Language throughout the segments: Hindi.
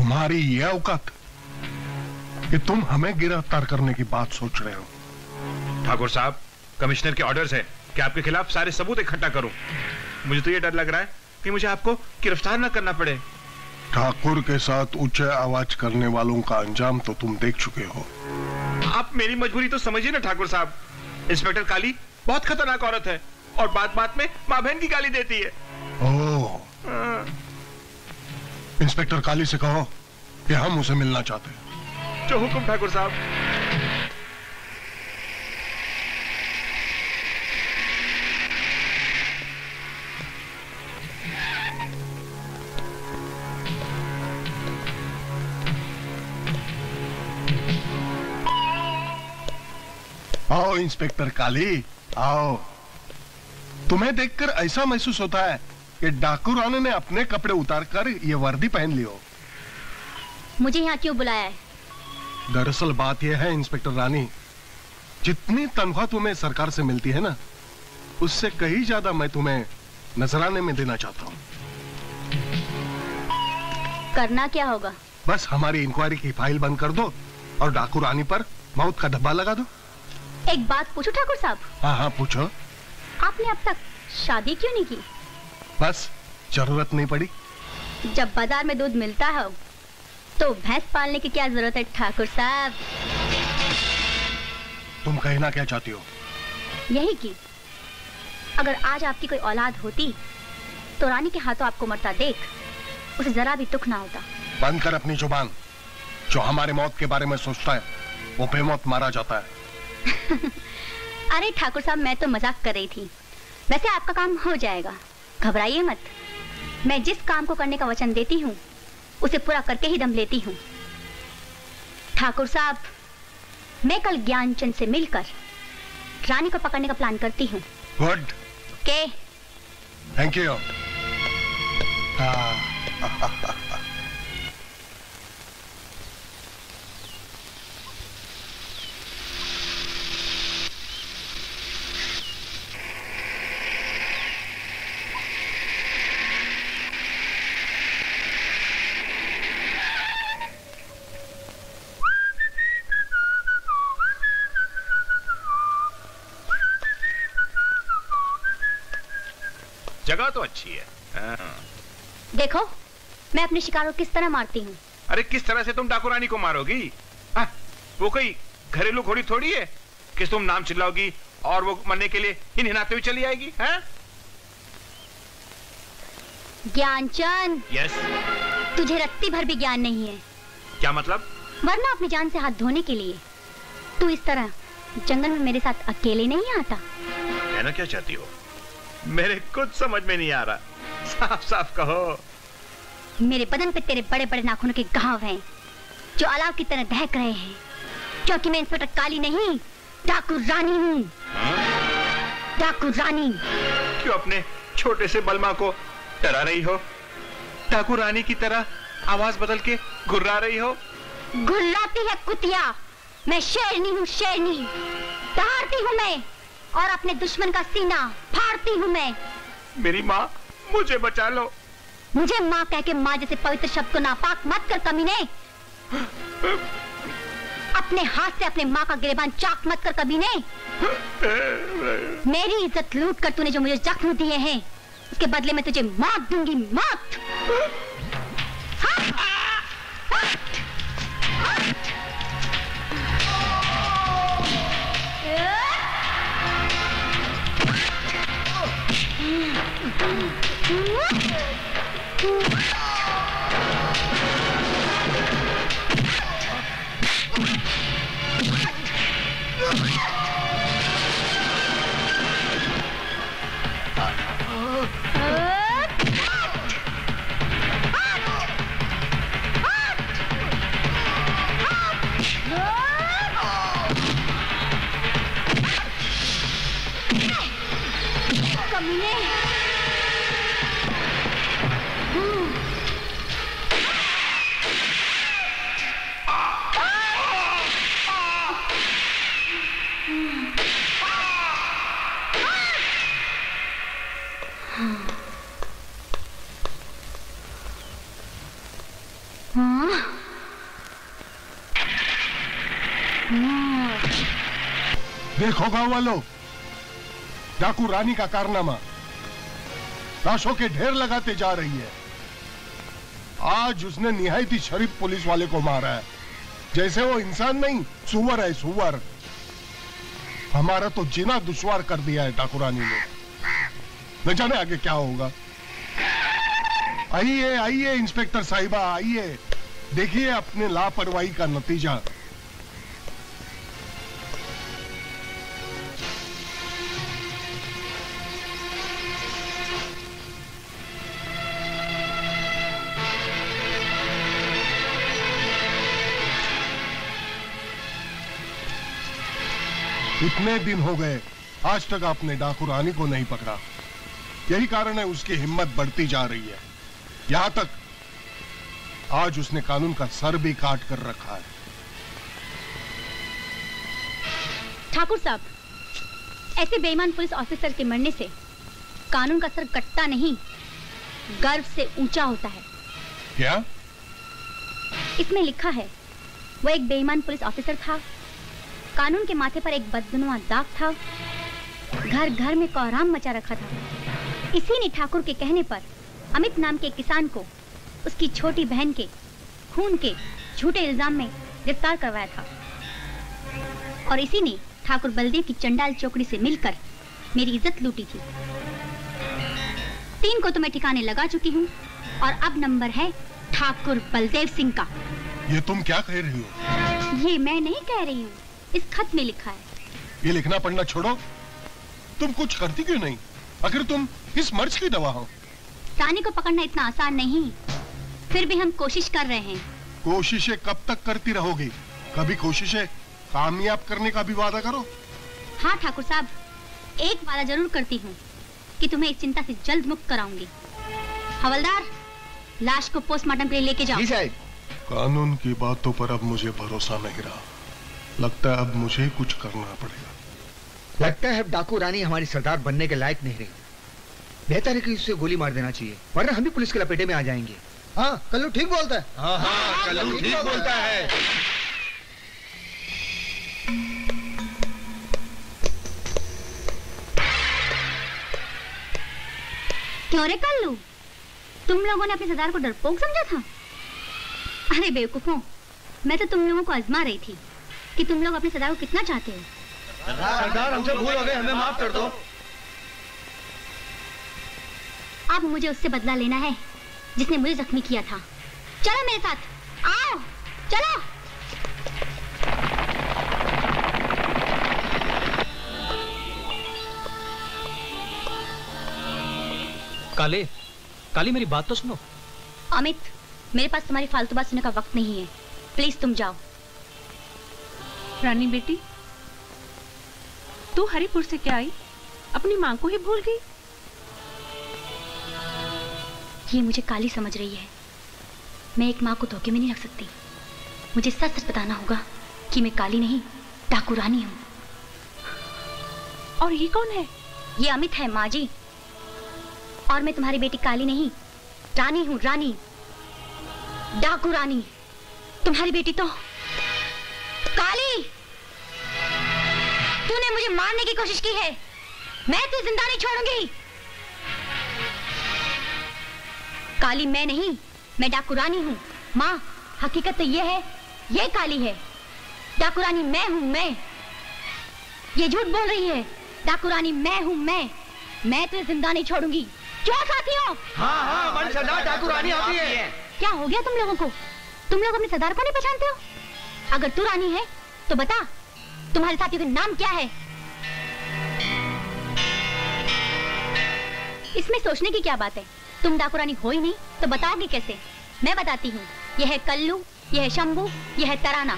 तुम्हारी ये औकात कि तुम हमें गिरफ्तार करने की बात सोच रहे हो? ठाकुर साहब, कमिश्नर के ऑर्डर्स है कि आपके खिलाफ सारे सबूत इकट्ठा करूं। मुझे तो ये डर लग रहा है कि मुझे आपको गिरफ्तार ना करना पड़े। ठाकुर के साथ ऊंचे आवाज करने वालों का अंजाम तो तुम देख चुके हो। आप मेरी मजबूरी तो समझिए ना ठाकुर साहब। इंस्पेक्टर काली बहुत खतरनाक औरत है और बात बात में माँ बहन की गाली देती है। ओह, इंस्पेक्टर काली से कहो कि हम उसे मिलना चाहते हैं। जो हुक्म ठाकुर साहब। आओ इंस्पेक्टर काली, आओ। तुम्हें देखकर ऐसा महसूस होता है कि डाकू रानी ने अपने कपड़े उतारकर ये वर्दी पहन ली हो। मुझे यहाँ क्यों बुलाया है? दरअसल बात यह है इंस्पेक्टर रानी, जितनी तनख्वाह तुम्हें सरकार से मिलती है ना, उससे कहीं ज्यादा मैं तुम्हें नजराने में देना चाहता हूँ। करना क्या होगा? बस हमारी इंक्वायरी की फाइल बंद कर दो और डाकू रानी पर मौत का धब्बा लगा दो। एक बात पूछो ठाकुर साहब? हाँ हाँ पूछो। आपने अब तक शादी क्यों नहीं की? बस जरूरत नहीं पड़ी। जब बाजार में दूध मिलता है तो भैंस पालने की क्या जरूरत है ठाकुर साहब? तुम कहना क्या चाहती हो? यही कि अगर आज आपकी कोई औलाद होती तो रानी के हाथों आपको मरता देख उसे जरा भी दुख ना होता। बंद कर अपनी जुबान। जो हमारे मौत के बारे में सोचता है वो बेमौत मारा जाता है। अरे ठाकुर साहब, मैं तो मजाक कर रही थी। वैसे आपका काम हो जाएगा, घबराइए मत। मैं जिस काम को करने का वचन देती हूँ उसे पूरा करके ही दम लेती हूँ। ठाकुर साहब, मैं कल ज्ञानचंद से मिलकर रानी को पकड़ने का प्लान करती हूँ। गुड। Okay, thank you. जगह तो अच्छी है। देखो मैं अपने शिकार को किस तरह मारती हूँ। अरे किस तरह से तुम डाकू रानी को मारोगी? वो कोई घरेलू घोड़ी थोड़ी है कि तुम नाम चिल्लाओगी और वो मरने के लिए हिनहिनाते हुए चली आएगी। ज्ञानचंद, यस। तुझे रत्ती भर भी ज्ञान नहीं है। क्या मतलब? वरना अपनी जान से हाथ धोने के लिए तू इस तरह जंगल में मेरे साथ अकेले नहीं आता। कहना क्या चाहती हो? मेरे कुछ समझ में नहीं आ रहा। साफ साफ कहो। मेरे बदन पे तेरे बड़े बड़े नाखूनों के घाव हैं जो अलाव की तरह दहक रहे हैं, क्योंकि मैं इंस्पेक्टर काली नहीं डाकू रानी हूँ। डाकू रानी। क्यों अपने छोटे से बलमा को डरा रही हो? डाकू रानी की तरह आवाज बदल के घुर्रा रही हो? घुर्राती है कुतिया। मैं शेरनी हूँ, शेरनी। दहाड़ती हूँ मैं और अपने दुश्मन का सीना फाड़ती हूँ मैं। मेरी माँ, मुझे बचा लो। मुझे माँ कह के माँ जैसे पवित्र शब्द को नापाक मत कर कमीने। अपने हाथ से अपने माँ का गिरेबान चाक मत कर कमीने। मेरी इज्जत लूट कर तूने जो मुझे जख्म दिए हैं उसके बदले में तुझे मौत दूंगी, मौत। देखो गांव वालों, डाकू रानी का कारनामा लाशों के ढेर लगाते जा रही है। आज उसने निहायती शरीफ पुलिस वाले को मारा है, जैसे वो इंसान नहीं सुअर है, सुअर। हमारा तो जीना दुश्वार कर दिया है डाकू रानी ने। न जाने आगे क्या होगा। आइए आइए इंस्पेक्टर साहिबा, आइए, देखिए अपने लापरवाही का नतीजा। इतने दिन हो गए, आज तक आपने डाकू रानी को नहीं पकड़ा। यही कारण है उसकी हिम्मत बढ़ती जा रही है। यहां तक आज उसने कानून का सर भी काट कर रखा है। ठाकुर साहब, ऐसे बेईमान पुलिस ऑफिसर के मरने से कानून का सर कटता नहीं, गर्व से ऊंचा होता है। क्या? इसमें लिखा है, वो एक बेईमान पुलिस ऑफिसर था, कानून के माथे पर एक बदनुमा दाग था, घर घर में कोहराम मचा रखा था। इसी ने ठाकुर के कहने पर अमित नाम के किसान को उसकी छोटी बहन के खून के झूठे इल्जाम में गिरफ्तार करवाया था। और इसी ने ठाकुर बलदेव की चंडाल चौकड़ी से मिलकर मेरी इज्जत लूटी थी। 3 को तो मैं ठिकाने लगा चुकी हूँ और अब नंबर है ठाकुर बलदेव सिंह का। ये तुम क्या कह रही हो? ये मैं नहीं कह रही हूँ, इस खत में लिखा है। ये लिखना पढ़ना छोड़ो, तुम कुछ करती क्यों नहीं? आखिर तुम इस मर्ज की दवा हो। रानी को पकड़ना इतना आसान नहीं, फिर भी हम कोशिश कर रहे हैं। कोशिशें कब तक करती रहोगी? कभी कोशिशें कामयाब करने का भी वादा करो। हाँ ठाकुर साहब, एक वादा जरूर करती हूँ कि तुम्हें इस चिंता से जल्द मुक्त कराऊंगी। हवलदार, लाश को पोस्टमार्टम के लिए लेके जाओ। जी साहब। कानून की बातों पर अब मुझे भरोसा नहीं रहा। लगता है अब मुझे कुछ करना पड़ेगा। लगता है अब डाकू रानी हमारी सरदार बनने के लायक नहीं रही। बेहतर है कि उससे गोली मार देना चाहिए, वरना हम भी पुलिस के लपेटे में आ जाएंगे। हाँ, कल्लू ठीक बोलता है। हाँ हाँ, कल्लू ठीक बोलता है। क्यों रे कल्लू, तुम लोगों ने अपने सरदार को डरपोक समझा था? अरे बेवकूफों, मैं तो तुम लोगों को आजमा रही थी कि तुम लोग अपने सरदार को कितना चाहते हो। सरदार, हमसे भूल हो गई, हमें माफ कर दो। अब मुझे उससे बदला लेना है जिसने मुझे जख्मी किया था। चलो मेरे साथ, आओ, चलो। काले, काली मेरी बात तो सुनो। अमित, मेरे पास तुम्हारी फालतू बात सुनने का वक्त नहीं है, प्लीज तुम जाओ। रानी बेटी, तू हरिपुर से क्या आई? अपनी माँ को ही भूल गई? ये मुझे काली समझ रही है। मैं एक माँ को धोखे में नहीं रख सकती। मुझे सच सच बताना होगा कि मैं काली नहीं, डाकू रानी हूँ। और ये कौन है? ये अमित है माँ जी। और मैं तुम्हारी बेटी काली नहीं, रानी हूँ, रानी, डाकू रानी। तुम्हारी बेटी तो काली। तूने मुझे मारने की कोशिश की है, मैं तुझे जिंदा नहीं छोड़ूंगी। काली मैं नहीं, मैं डाकू रानी हूँ। माँ, हकीकत तो ये है, ये काली है। डाकू रानी मैं हूँ, मैं। ये झूठ बोल रही है। डाकू रानी मैं हूँ, मैं तुझे जिंदा नहीं छोड़ूंगी। क्यों साथियों? हाँ हाँ, हमारी सरदार डाकू रानी आती है। क्या हो गया तुम लोगों को? तुम लोग अपने सरदार को नहीं पहचानते हो? अगर तू रानी है तो बता, तुम्हारे साथियों का नाम क्या है? इसमें सोचने की क्या बात है? तुम डाकू रानी हो ही नहीं तो बताओगे कैसे? मैं बताती हूँ। यह है कल्लू, यह है शंभू, यह है तराना।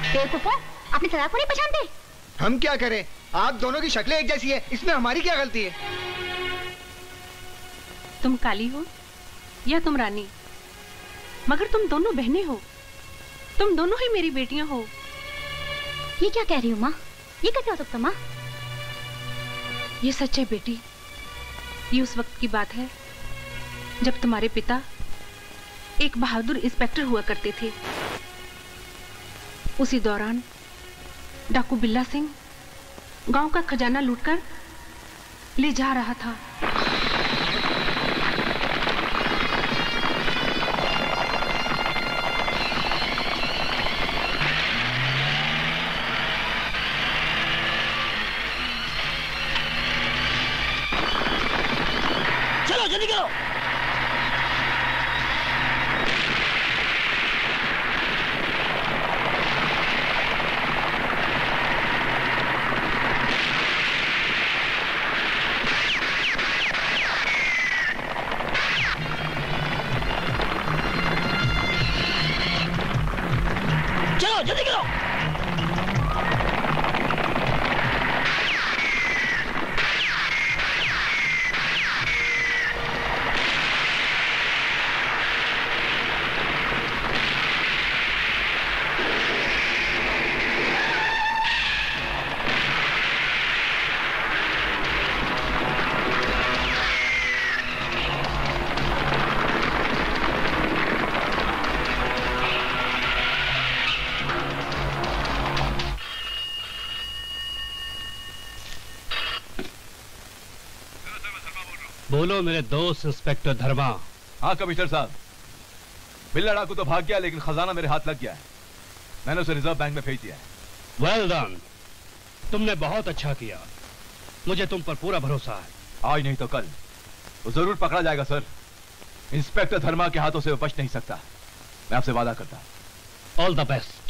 बेवकूफों, अपने सरदार को नहीं पहचानते? हम क्या करें? आप दोनों की शक्लें एक जैसी है, इसमें हमारी क्या गलती है? तुम काली हो या तुम रानी, मगर तुम दोनों बहनें हो। तुम दोनों ही मेरी बेटियां हो। ये क्या कह रही हो माँ? ये कैसे हो सकता माँ? ये सच है बेटी। ये उस वक्त की बात है जब तुम्हारे पिता एक बहादुर इंस्पेक्टर हुआ करते थे। उसी दौरान डाकू बिल्ला सिंह गांव का खजाना लूटकर ले जा रहा था। चलो जल्दी करो। चलो जल्दी करो। बोलो मेरे दोस्त इंस्पेक्टर धर्मा। हाँ कमिश्नर साहब, बिल्ला डाकू तो भाग गया लेकिन खजाना मेरे हाथ लग गया है। मैंने उसे रिजर्व बैंक में भेज दिया है। वेल डन, तुमने बहुत अच्छा किया। मुझे तुम पर पूरा भरोसा है। आज नहीं तो कल वो जरूर पकड़ा जाएगा सर। इंस्पेक्टर धर्मा के हाथों से वो बच नहीं सकता, मैं आपसे वादा करता हूं। All the best.